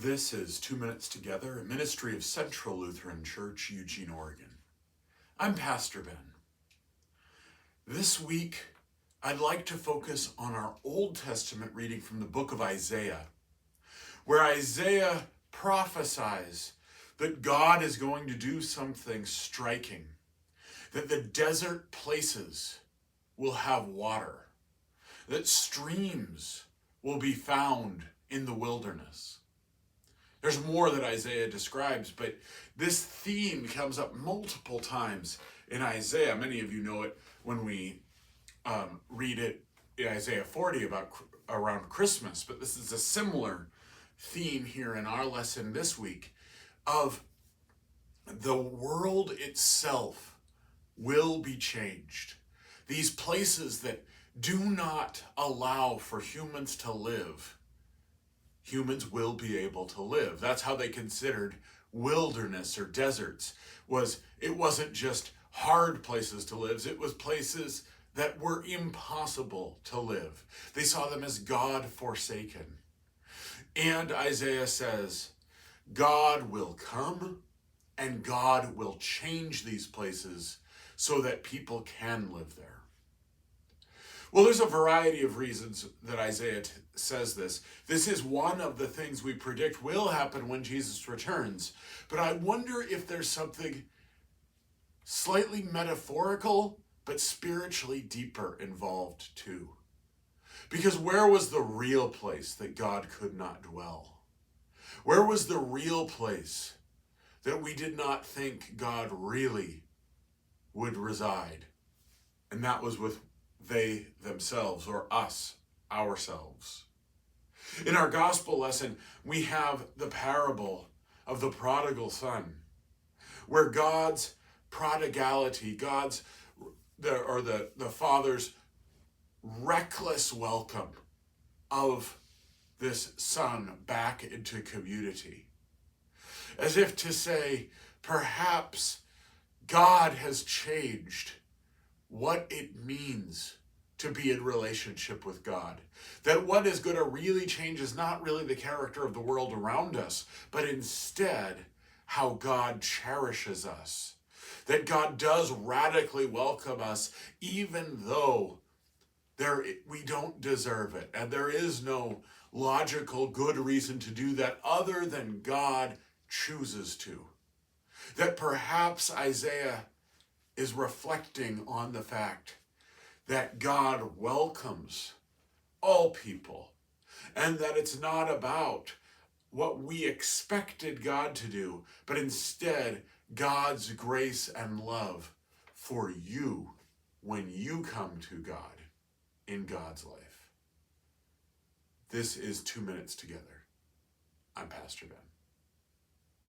This is 2 Minutes Together, a ministry of Central Lutheran Church, Eugene, Oregon. I'm Pastor Ben. This week, I'd like to focus on our Old Testament reading from the book of Isaiah, where Isaiah prophesies that God is going to do something striking, that the desert places will have water, that streams will be found in the wilderness. There's more that Isaiah describes, but this theme comes up multiple times in Isaiah. Many of you know it when we read it in Isaiah 40 about around Christmas, but this is a similar theme here in our lesson this week of the world itself will be changed. These places that do not allow for humans to live, humans will be able to live. That's how they considered wilderness or deserts. It wasn't just hard places to live, it was places that were impossible to live. They saw them as God-forsaken. And Isaiah says, God will come and God will change these places so that people can live there. Well, there's a variety of reasons that Isaiah says this. This is one of the things we predict will happen when Jesus returns. But I wonder if there's something slightly metaphorical, but spiritually deeper involved too. Because where was the real place that God could not dwell? Where was the real place that we did not think God really would reside? And that was with they themselves, or us, ourselves. In our gospel lesson, we have the parable of the prodigal son, where God's prodigality, the father's reckless welcome of this son back into community. As if to say, perhaps God has changed what it means to be in relationship with God. That what is going to really change is not really the character of the world around us, but instead how God cherishes us. That God does radically welcome us even though we don't deserve it. And there is no logical good reason to do that other than God chooses to. That perhaps Isaiah is reflecting on the fact that God welcomes all people and that it's not about what we expected God to do, but instead God's grace and love for you when you come to God in God's life. This is 2 Minutes Together. I'm Pastor Ben.